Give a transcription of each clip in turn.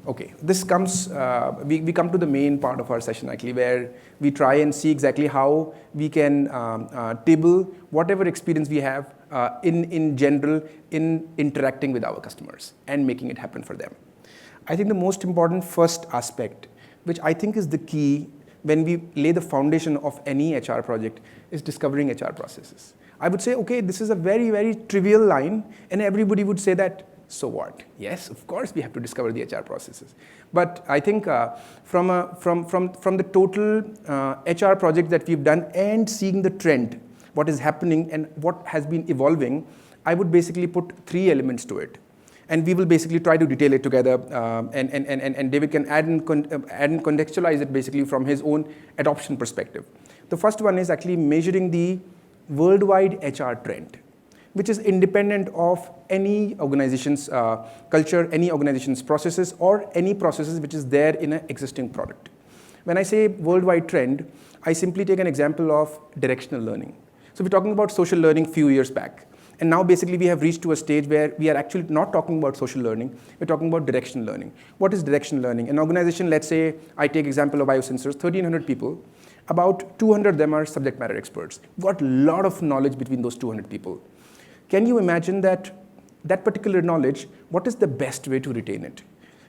Okay, this comes, we come to the main part of our session actually, where we try and see exactly how we can table whatever experience we have in general in interacting with our customers and making it happen for them. I think the most important first aspect, which I think is the key when we lay the foundation of any HR project, is discovering HR processes. I would say, okay, this is a very, very trivial line, and everybody would say that, so what? Yes, of course we have to discover the HR processes. But I think from the total HR project that we've done and seeing the trend, what is happening and what has been evolving, I would basically put 3 elements to it. And we will basically try to detail it together, and David can add and contextualize it basically from his own adoption perspective. The first one is actually measuring the worldwide HR trend, which is independent of any organization's culture, any organization's processes, or any processes which is there in an existing product. When I say worldwide trend, I simply take an example of directional learning. So we're talking about social learning few years back. And now basically we have reached to a stage where we are actually not talking about social learning, we're talking about directional learning. What is directional learning? An organization, let's say, I take example of Biosensors, 1,300 people, about 200 of them are subject matter experts. We've got a lot of knowledge between those 200 people. Can you imagine that particular knowledge, what is the best way to retain it?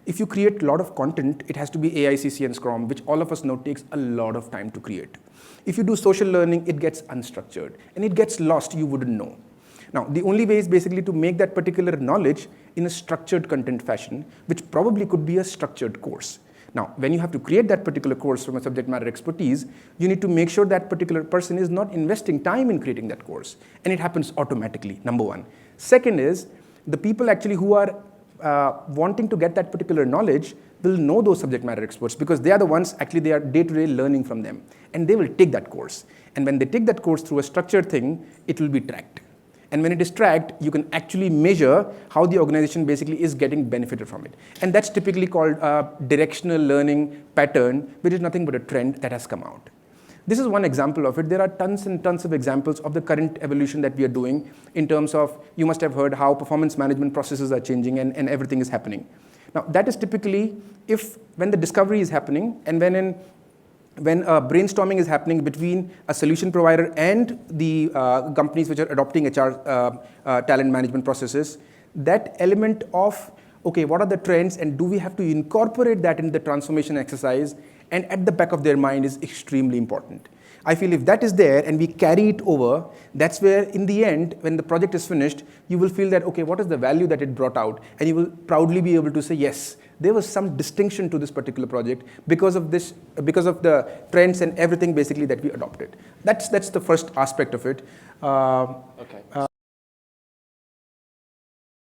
If you create a lot of content, it has to be AICC and Scrum, which all of us know takes a lot of time to create. If you do social learning, it gets unstructured, and it gets lost, you wouldn't know. Now, the only way is basically to make that particular knowledge in a structured content fashion, which probably could be a structured course. Now, when you have to create that particular course from a subject matter expertise, you need to make sure that particular person is not investing time in creating that course. And it happens automatically, number one. Second is, the people actually who are wanting to get that particular knowledge will know those subject matter experts, because they are the ones actually they are day-to-day learning from them. And they will take that course. And when they take that course through a structured thing, it will be tracked. And when it is tracked, you can actually measure how the organization basically is getting benefited from it. And that's typically called a directional learning pattern, which is nothing but a trend that has come out. This is one example of it. There are tons and tons of examples of the current evolution that we are doing in terms of, you must have heard how performance management processes are changing and everything is happening. Now, that is typically when the discovery is happening and when brainstorming is happening between a solution provider and the companies which are adopting HR talent management processes, that element of, okay, what are the trends and do we have to incorporate that in the transformation exercise, and at the back of their mind is extremely important. I feel if that is there and we carry it over, that's where in the end, when the project is finished, you will feel that, okay, what is the value that it brought out? And you will proudly be able to say, yes, there was some distinction to this particular project because of the trends and everything basically that we adopted. That's the first aspect of it. Okay.